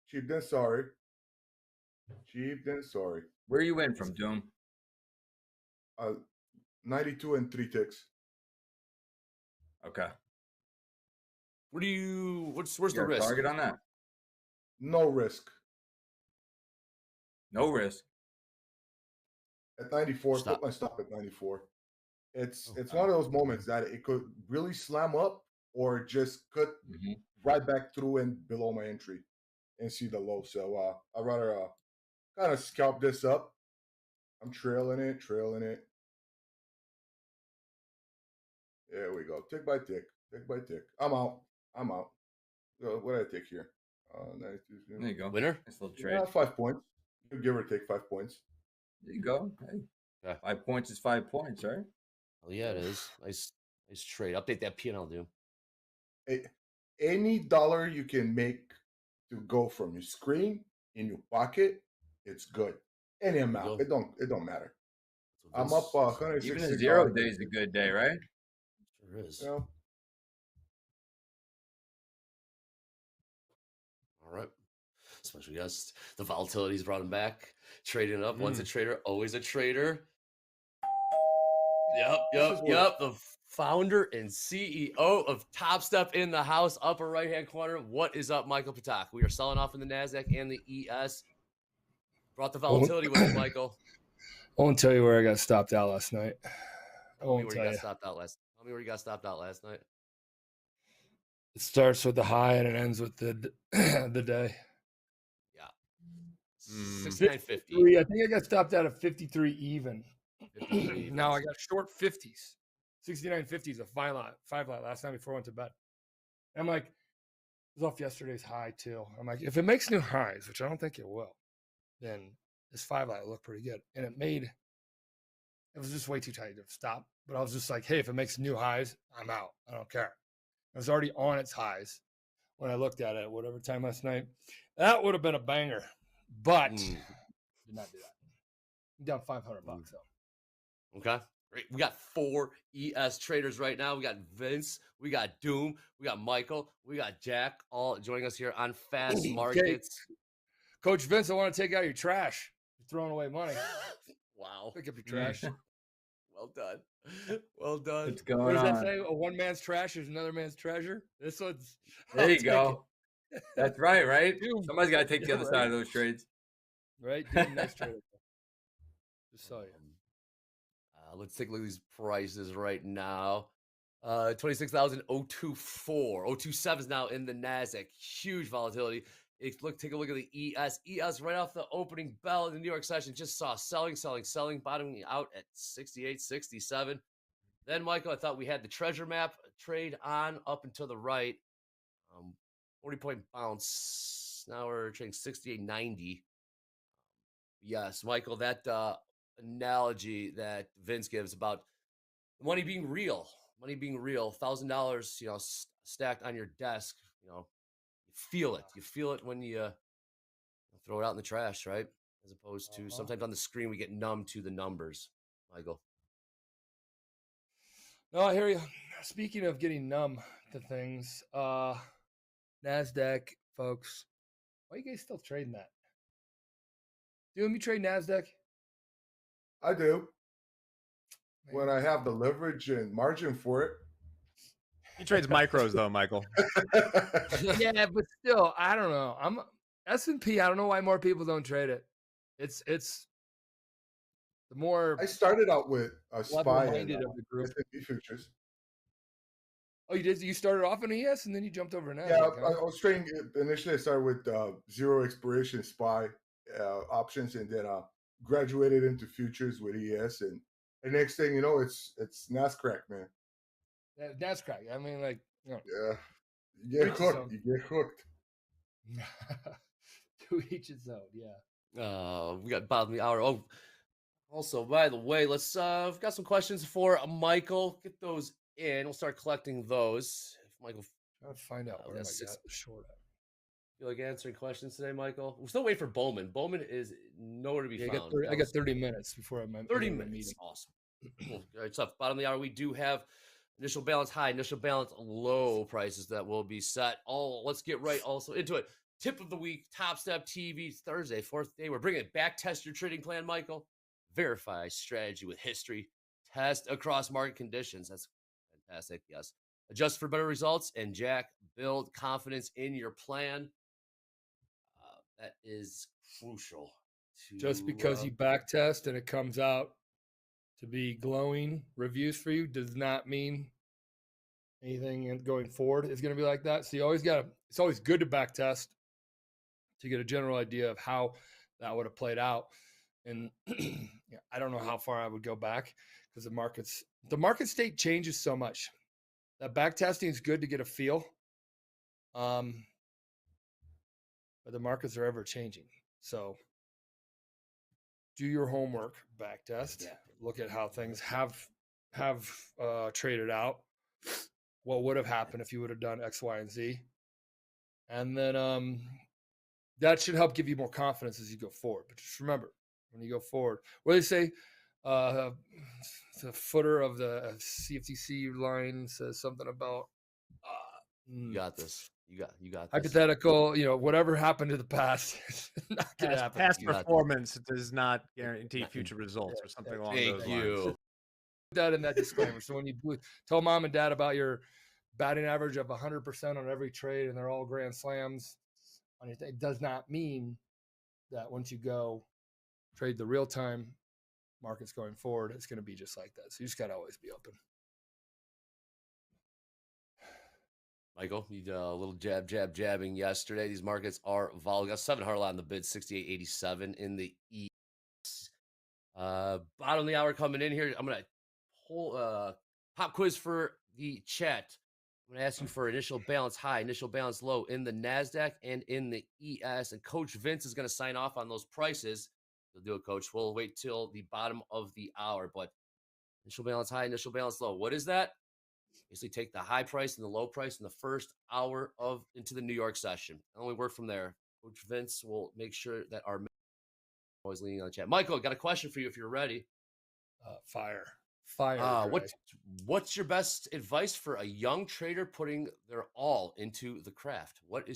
cheap than sorry. Cheap than sorry. Where you in from, Doom? 92 and 3 ticks. Okay. Where's You the got a risk? target on that? No risk. No risk. At 94, Stop. put my stop at 94. It's Okay. one of those moments that it could really slam up or just cut Mhm. right back through and below my entry and see the low. So I'd rather kind of scalp this up. I'm trailing it. There we go. Tick by tick. I'm out. What did I take here? 92. There you go. Winner? Nice little trade. 5 points. You give or take 5 points. There you go. Hey. Okay. 5 points is 5 points, right? Oh yeah, it is. Nice trade. Update that P&L, Doom. Any dollar you can make to go from your screen in your pocket, it's good. Any amount, it don't matter. I'm up $166. Even a 0 day is a good day, right? Sure is. Yeah. All right. Special guest. The volatility's brought him back. Trading it up. Once a trader, always a trader. Yep. The founder and CEO of Top Step in the house, upper right-hand corner. What is up, Michael Patak? We are selling off in the NASDAQ and the ES. Brought the volatility with it, Michael. I won't tell you where I got stopped out last night. Tell me where you got stopped out last night. It starts with the high and it ends with the day. Yeah. 69.50. I think I got stopped out at 53 even. 53 Now I got short 50s. 69.50 is a 5 lot last night before I went to bed. I'm like, it was off yesterday's high too. I'm like, if it makes new highs, which I don't think it will, then this 5 lot will look pretty good. And it was just way too tight to stop. But I was just like, hey, if it makes new highs, I'm out. I don't care. It was already on its highs when I looked at it at whatever time last night. That would have been a banger, but did not do that. I'm down $500 though. Okay. Great. We got 4 ES traders right now. We got Vince, we got Doom, we got Michael, we got Jack, all joining us here on Fast Markets. Coach Vince, I want to take out your trash. You're throwing away money. Wow. Pick up your trash. Well done. Well done. What's going What does that on? say? A one man's trash is another man's treasure. This one's. There I'll you take go. That's right, right? Dude. Somebody's got to take the Yeah, other right. side of those trades. it. Right? Dude, nice trade. Just saw you. Let's take a look at these prices right now. 26,024. 027 is now in the NASDAQ. Huge volatility. Take a look at the ES. ES right off the opening bell in the New York session just saw selling, bottoming out at 68.67. Then, Michael, I thought we had the treasure map trade on up and to the right. 40-point bounce. Now we're trading 68.90. Yes, Michael, that analogy that Vince gives about money being real, $1,000, stacked on your desk, you feel it. You feel it when you throw it out in the trash, right? As opposed to sometimes on the screen, we get numb to the numbers, Michael. No, I hear you. Speaking of getting numb to things, NASDAQ, folks, why are you guys still trading that? Do you trade NASDAQ? I do. When I have the leverage and margin for it. He trades micros though, Michael. Yeah, but still, I don't know. I'm S&P. I don't know why more people don't trade it. It's the more I started out with a SPY and of the group. S&P futures. Oh, you did? You started off in ES and then you jumped over NASDAQ. Yeah, huh? I was trading initially. I started with zero expiration SPY options, and then graduated into futures with ES, and the next thing you know, it's NASCRAC, man. Yeah, NASDAQ. I mean, like, Yeah, you get Each his hooked. own. You get hooked. To each his own. Yeah. We got bottom of the hour. Oh, also, by the way, let's we've got some questions for Michael. Get those in. We'll start collecting those. If Michael, Trying to find out where we I got got six- short at. feel like answering questions today, Michael. We're still waiting for Bowman. Bowman is nowhere to be Yeah, found. I got 30 minutes before my 30 my minutes. meeting. Awesome. Cool. All right, stuff. Bottom of the hour, we do have initial balance high, initial balance low prices that will be set. Let's get right also into it. Tip of the week, Top Step TV, Thursday, 4th day. We're bringing it back. Test your trading plan, Michael. Verify strategy with history. Test across market conditions. That's fantastic. Yes. Adjust for better results. And Jack, build confidence in your plan. That is crucial. Just because you back test and it comes out to be glowing reviews for you does not mean anything going forward is going to be like that. So you always it's always good to back test to get a general idea of how that would have played out. And I don't know how far I would go back because the market state changes so much. That back testing is good to get a feel. But the markets are ever changing. So do your homework, back test, look at how things have traded out, what would have happened if you would have done X, Y, and Z. And then that should help give you more confidence as you go forward. But just remember, when you go forward, what do they say? The footer of the CFTC line says something about You got this. You got this. hypothetical, whatever happened to the past is not going to happen. Past You got performance does not guarantee future results, or something along Thank those you. lines. Put that in that disclaimer. So when you tell mom and dad about your batting average of 100% on every trade and they're all grand slams, it does not mean that once you go trade the real time markets going forward, it's going to be just like that. So you just got to always be open. Michael, you did a little jabbing yesterday. These markets are volatile. Got 700 on the bid, 68.87 in the East. Bottom of the hour coming in here. I'm gonna pull pop quiz for the chat. I'm gonna ask you for initial balance high, initial balance low in the NASDAQ and in the ES. And Coach Vince is gonna sign off on those prices. He'll do it, Coach. We'll wait till the bottom of the hour. But initial balance high, initial balance low. What is that? Basically take the high price and the low price in the first hour into the New York session. And only work from there. Coach Vince will make sure that our always leaning on the chat. Michael, got a question for you if you're ready. Fire. What's your best advice for a young trader putting their all into the craft? What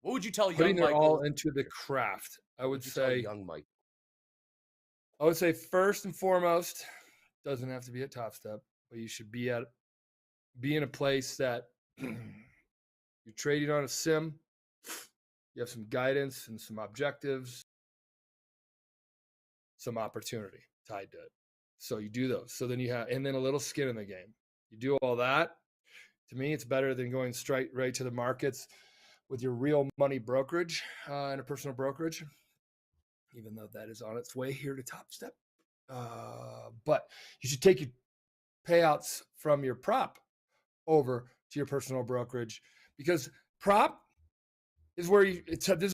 would you tell putting young their Michael? all into the craft? I would What would you tell say young Mike. I would say first and foremost, doesn't have to be at Top Step, but you should be in a place that you're trading on a sim. You have some guidance and some objectives, some opportunity tied to it. So you do those. So then and then a little skin in the game. You do all that. To me, it's better than going straight right to the markets with your real money brokerage and a personal brokerage, even though that is on its way here to Top Step. But you should take your payouts from your prop over to your personal brokerage, because prop is where it's this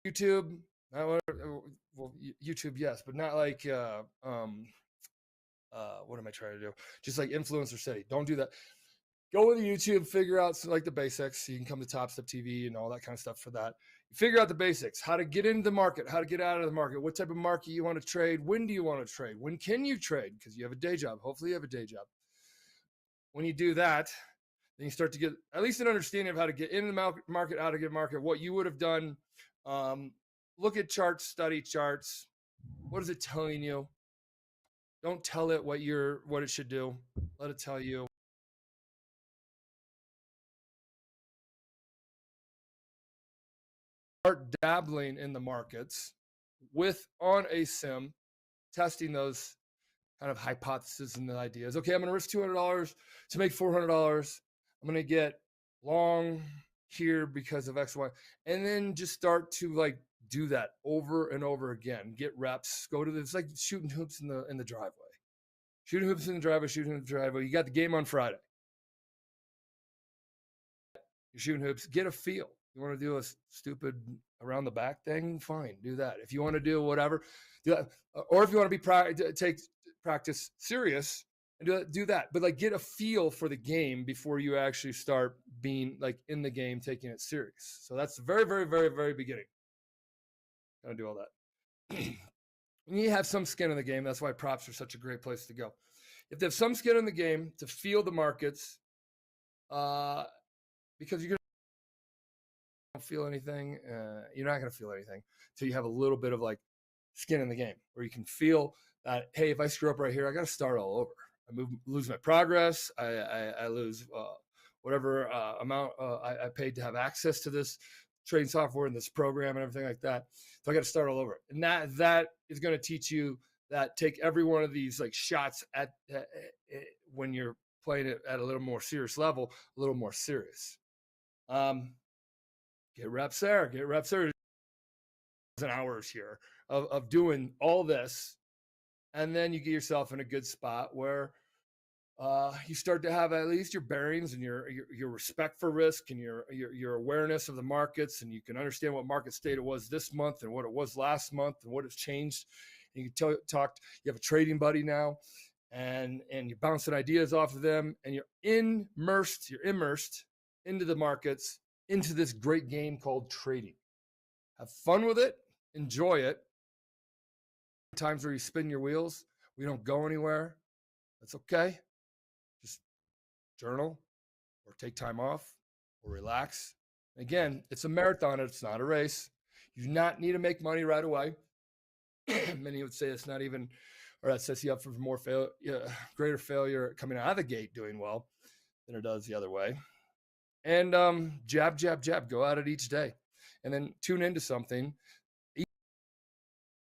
YouTube. Well, YouTube, yes, but not like what am I trying to do? Just like Influencer City. Don't do that. Go with YouTube, figure out like the basics. You can come to Top Step TV and all that kind of stuff for that. You figure out the basics, how to get into the market, how to get out of the market, what type of market you want to trade, when do you want to trade, when can you trade, because you have a day job. Hopefully you have a day job. When you do that, then you start to get at least an understanding of how to get in the market, how to get market, what you would have done. Look at charts, study charts. What is it telling you? Don't tell it what it should do. Let it tell you. Start dabbling in the markets on a sim, testing those kind of hypotheses and the ideas. Okay, I'm going to risk $200 to make $400. I'm going to get long here because of X, Y, and then just start to like do that over and over again. Get reps. Go to this. It's like shooting hoops in the driveway. Shooting hoops in the driveway. Shooting in the driveway. You got the game on Friday. You're shooting hoops. Get a feel. You want to do a stupid around the back thing? Fine, do that. If you want to do whatever, do that. Or if you want to be take practice serious and do that. But like get a feel for the game before you actually start being like in the game, taking it serious. So that's the very, very, very, very beginning. Gotta do all that. You have some skin in the game. That's why props are such a great place to go. If they have some skin in the game to feel the markets, because you're gonna don't feel anything, you're not going to feel anything until you have a little bit of like skin in the game where you can feel that, hey, if I screw up right here, I got to start all over. I lose my progress. I lose whatever amount I paid to have access to this trading software and this program and everything like that. So I got to start all over. And that is going to teach you that take every one of these like shots at when you're playing it at a little more serious level, a little more serious. Get reps there. Get reps there. Hours here of doing all this, and then you get yourself in a good spot where you start to have at least your bearings and your respect for risk and your awareness of the markets, and you can understand what market state it was this month and what it was last month and what has changed. And you can talk. You have a trading buddy now, and you're bouncing ideas off of them, and you're immersed into the markets, into this great game called trading. Have fun with it. Enjoy it. Times where you spin your wheels, we don't go anywhere. That's okay. Just journal or take time off or relax. Again, it's a marathon. It's not a race. You do not need to make money right away. Many would say it's not even, or that sets you up for more greater failure coming out of the gate doing well than it does the other way. And jab, jab, jab. Go at it each day, and then tune into something.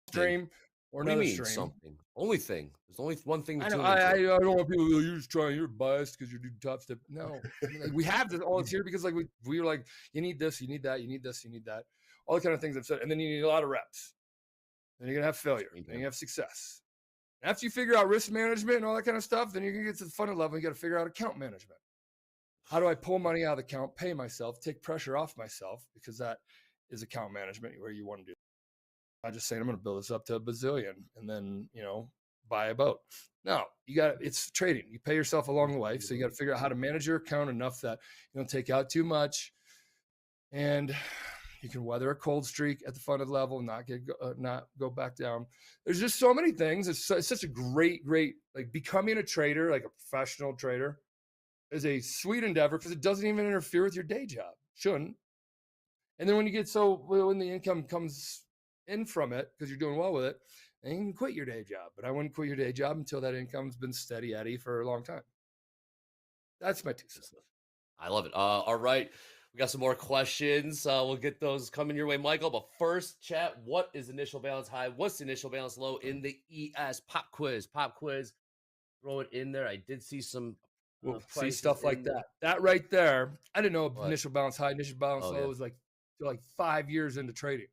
Stream or another stream. Something. Only thing. There's only one thing. I don't want people to go, you're just trying. You're biased because you're doing Top Step. No, like, we have this all it's here because like we were like, you need this, you need that, you need this, you need that. All the kind of things I've said, and then you need a lot of reps. Then you're gonna have failure. Then you have success. And after you figure out risk management and all that kind of stuff, then you're gonna get to the fun level. You got to figure out account management. How do I pull money out of the account, pay myself, take pressure off myself, because that is account management where you want to do. I'm just saying I'm going to build this up to a bazillion and then, buy a boat. No, it's trading. You pay yourself along the way. So you got to figure out how to manage your account enough that you don't take out too much, and you can weather a cold streak at the funded level, not go back down. There's just so many things. It's such a great, like becoming a trader, like a professional trader, is a sweet endeavor because it doesn't even interfere with your day job. Shouldn't. And then when the income comes in from it, because you're doing well with it, then you can quit your day job. But I wouldn't quit your day job until that income's been steady Eddie for a long time. That's my 2 cents. I love it. All right. We got some more questions. We'll get those coming your way, Michael. But first, chat, what is initial balance high? What's the initial balance low in the ES pop quiz? Pop quiz. throw it in there. I did see some We'll see prices stuff like in there. that. That right there, I didn't know What? initial balance high, initial balance Oh, low yeah. was like 5 years into trading.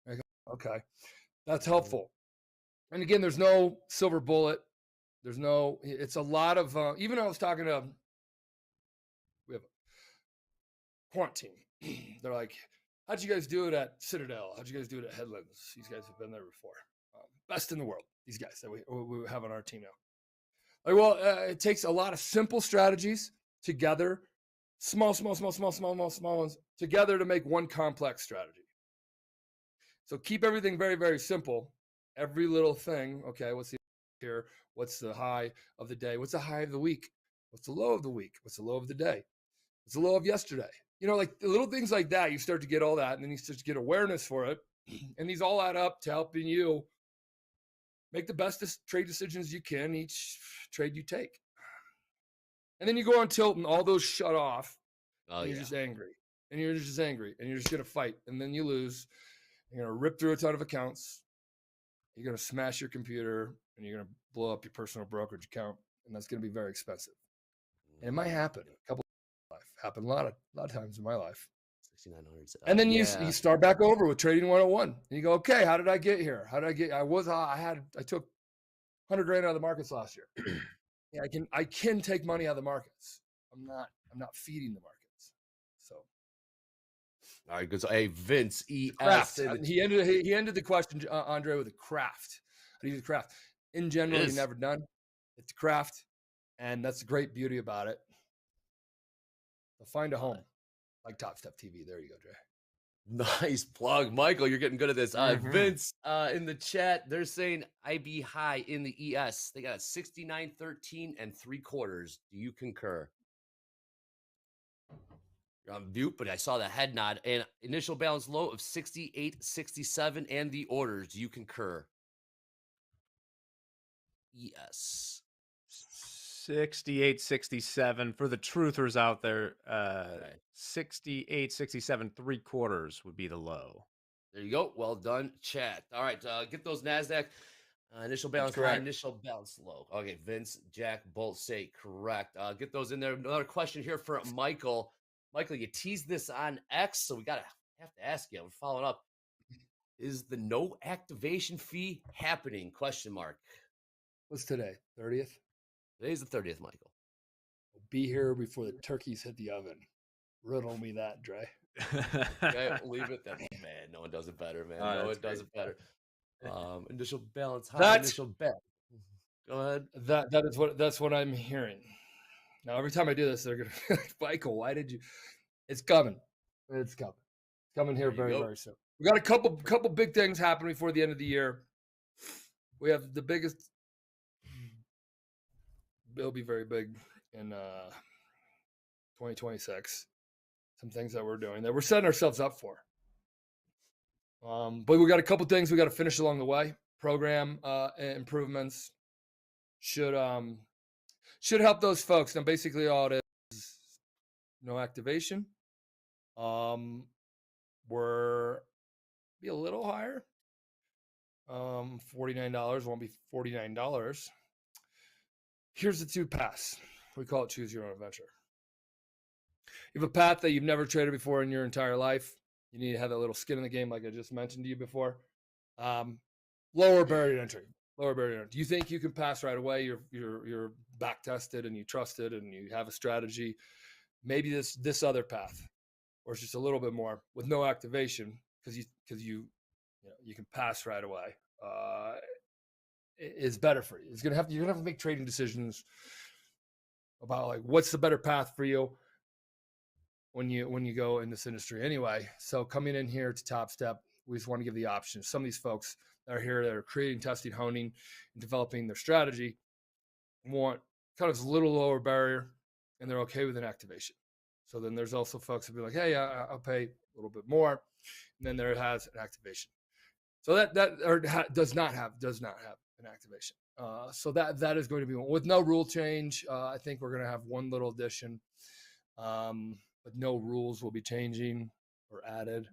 Like, okay, that's helpful. And again, there's no silver bullet. There's no. It's a lot of. Even I was talking to. We have a quarantine. They're like, "How'd you guys do it at Citadel? How'd you guys do it at Headlands? These guys have been there before. Best in the world. These guys that we have on our team now." Like, well, it takes a lot of simple strategies together, small ones together to make one complex strategy. So keep everything very, very simple. Every little thing. Okay, what's the here? What's the high of the day? What's the high of the week? What's the low of the week? What's the low of the day? What's the low of yesterday? You know, like the little things like that. You start to get all that, and then you start to get awareness for it, and these all add up to helping you make the best trade decisions you can each trade you take. And then you go on tilt and all those shut off. Oh, and yeah. you're just angry. And you're just angry. And you're just going to fight. And then you lose. You're going to rip through a ton of accounts. You're going to smash your computer. And you're going to blow up your personal brokerage account. And that's going to be very expensive. And it might happen. A couple of life. Happened a lot of times in my life. 6,900. And then you start back over with trading 101. And you go, okay, how did I get here? How did I get? I took 100 grand out of the markets last year. Yeah, I can take money out of the markets. I'm not feeding the markets. So, all right, good. So, hey, Vince craft. ES. He ended the question, Andre, with a craft. How do you use craft? In general, you're never done. It's a craft, and that's the great beauty about it. So find a home. Like Top Step TV. There you go, Dre. Nice plug, Michael. You're getting good at this. Vince, in the chat, they're saying IB high in the ES. They got a 69.13 and 3/4. Do you concur? You're on mute, but I saw the head nod. And initial balance low of 68.67 and the orders. Do you concur? ES. 68.67 for the truthers out there. 68.67 3/4 would be the low. There you go. Well done, chat. All right, get those NASDAQ initial balance high, initial balance low. Okay, Vince, Jack, both say correct. Get those in there. Another question here for Michael. Michael, you teased this on X, so we have to ask you. We're following up. Is the no activation fee happening? Question mark. What's today? 30th? Today's the 30th, Michael. Be here before the turkeys hit the oven. Riddle me that, Dre. Okay, leave it there. Man, no one does it better, man. No one does it better. Initial balance high, initial bet. Go ahead. That's what I'm hearing. Now, every time I do this, they're gonna be like, Michael, why did you? It's coming. It's coming. It's coming here very, very soon. We got a couple big things happening before the end of the year. We have the biggest. It'll be very big in 2026. Some things that we're doing that we're setting ourselves up for. But we got a couple things we got to finish along the way. Program improvements should help those folks. Now, basically, all it is no activation. We're be a little higher. $49 won't be $49. Here's the two paths. We call it choose your own adventure. You have a path that you've never traded before in your entire life. You need to have that little skin in the game, like I just mentioned to you before. Lower barrier to entry. Lower barrier to entry. Do you think you can pass right away? You're back tested and you trust it and you have a strategy. Maybe this other path, or it's just a little bit more with no activation because you can pass right away. Is better for you. You're gonna have to make trading decisions about like what's the better path for you when you go in this industry anyway. So coming in here to Top Step, we just want to give the options. Some of these folks that are here that are creating, testing, honing, and developing their strategy want kind of a little lower barrier, and they're okay with an activation. So then there's also folks that be like, hey, I'll pay a little bit more, and then there has an activation. So that does not have an activation. So that is going to be one. With no rule change. I think we're going to have one little addition, but no rules will be changing or added.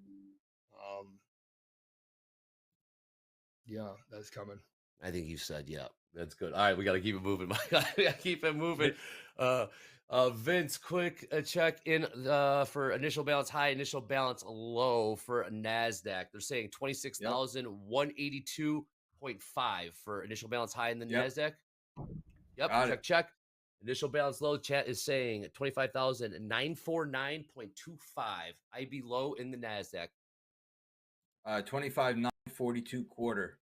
Yeah, that's coming. I think you said, yeah. That's good. All right, we got to keep it moving. We got to keep it moving. Vince, quick check in for initial balance high, initial balance low for NASDAQ. They're saying 26,182.5 for initial balance high in the Yep. NASDAQ. Yep, Got check, it. check. Initial balance low, chat is saying 25,949.25. IB low in the NASDAQ. 25,942 quarter.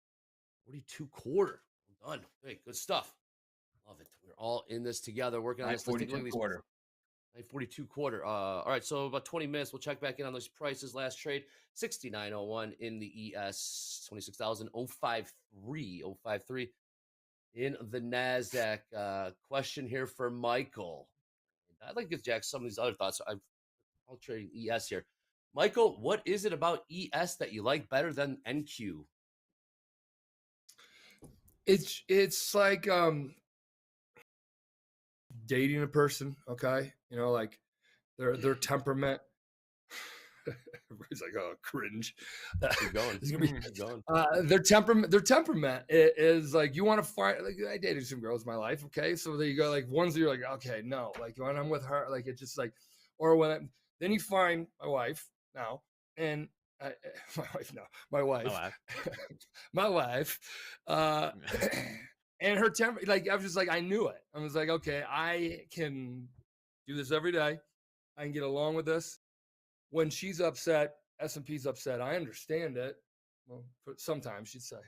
42 quarter. Well done. Hey, good stuff. Love it. We're all in this together, working on this. Let's take a look at 942 these. quarter. 942 quarter. All right, so about 20 minutes. We'll check back in on those prices. Last trade, 69.01 in the ES, 26,053 in the NASDAQ. Question here for Michael. I'd like to give Jack some of these other thoughts. I'll trade ES here. Michael, what is it about ES that you like better than NQ? It's like dating a person, okay? You know, like their temperament. Everybody's like, oh, cringe. Keep going. It's gonna be, Keep going. their temperament is like, you want to find, like, I dated some girls in my life, okay? So there you go, like ones that you're like, okay, no, like when I'm with her, like it's just like, or when then you find my wife now, and my wife, and her temper, like I was just like, I knew it. I was like, okay, I can do this every day. I can get along with this. When she's upset, S&P's upset. I understand it. Well, sometimes she'd say,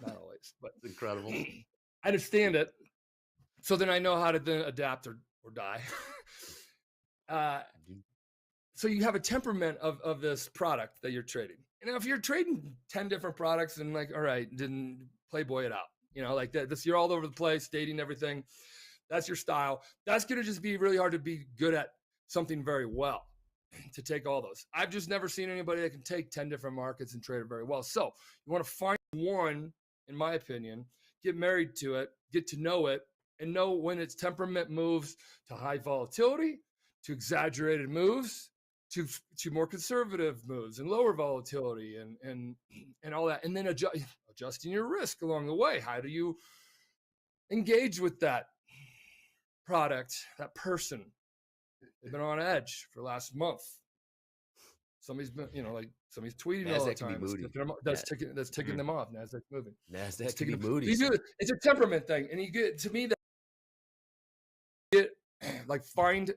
not always, but It's incredible. I understand it. So then I know how to then adapt or die. So you have a temperament of this product that you're trading. And if you're trading 10 different products and like, all right, didn't Playboy it out, you know, like that, this, you're all over the place, dating everything. That's your style. That's going to just be really hard to be good at something very well, to take all those. I've just never seen anybody that can take 10 different markets and trade it very well. So you want to find one, in my opinion, get married to it, get to know it, and know when its temperament moves to high volatility, to exaggerated moves, to more conservative moves and lower volatility and all that. And then adjusting your risk along the way. How do you engage with that product, that person? They've been on edge for last month. Somebody's been, you know, like somebody's tweeting all the NASDAQ can be time. moody. That's ticking them off. NASDAQ's moving. NASDAQ can be moody. You do it. It's a temperament thing, and you get, to me, that get like find.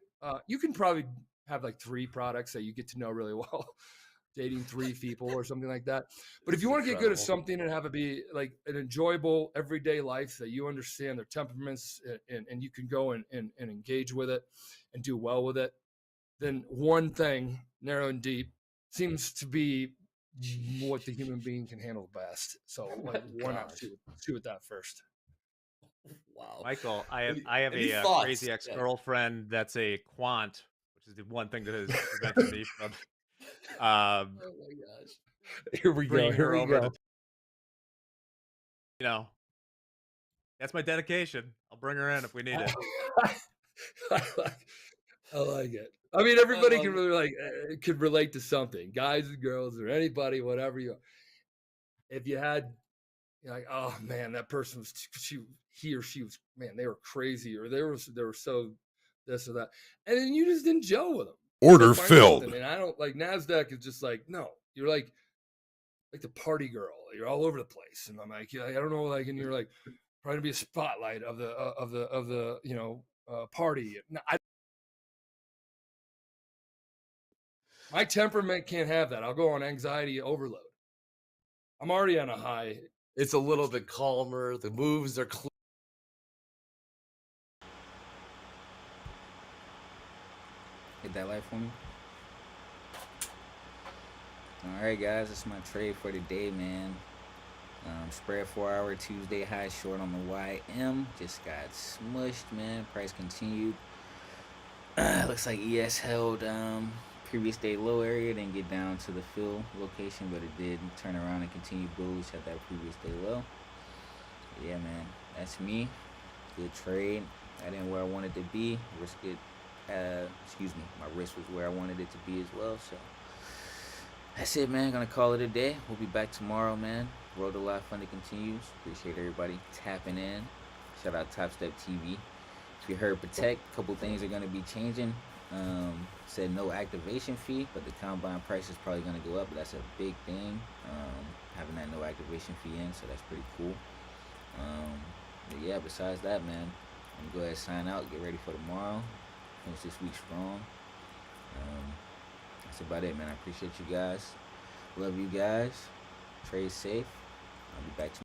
You can probably have like 3 products that you get to know really well, dating 3 people or something like that. But if you want to get good at something and have it be like an enjoyable everyday life that you understand their temperaments and you can go and engage with it and do well with it, then one thing, narrow and deep, seems to be what the human being can handle best. So like, why not see with that first? Wow. Michael, I have Any a thoughts? crazy Yeah. ex-girlfriend that's a quant, which is the one thing that has prevented me from Oh my gosh. Here we go. bringing Here her we over go. to, you know, that's my dedication. I'll bring her in if we need it. I like it. I mean, everybody can really could relate to something, guys and girls or anybody, whatever you. If you had, you're like, oh man, that person was he or she was, man, they were crazy, or they were so this or that, and then you just didn't gel with them. Order filled. And I don't like NASDAQ is just like, no, you're like the party girl. You're all over the place, and I'm like, yeah, I don't know, like, and you're like trying to be a spotlight of the you know party. My temperament can't have that. I'll go on anxiety overload. I'm already on a high. It's a little bit calmer. The moves are clear. Hit that light for me. All right, guys, that's my trade for the day, man. Spread 4-hour Tuesday high short on the YM. Just got smushed, man. Price continued. Looks like ES held previous day low area, didn't get down to the fill location, but it did turn around and continue bullish at that previous day low. Yeah, man, that's me. Good trade. I didn't where I wanted to be. Risk it. My risk was where I wanted it to be as well. So That's it, man. Gonna call it a day. We'll be back tomorrow, man. Road to Live Funding continues. Appreciate everybody tapping in. Shout out Top Step TV. If you heard Protect, a couple things are gonna be changing. Said no activation fee, but the combine price is probably gonna go up. But that's a big thing. Having that no activation fee in, so that's pretty cool. But yeah, besides that, man, I'm gonna go ahead and sign out. Get ready for tomorrow. Finish this week strong. That's about it, man. I appreciate you guys. Love you guys. Trade safe. I'll be back tomorrow.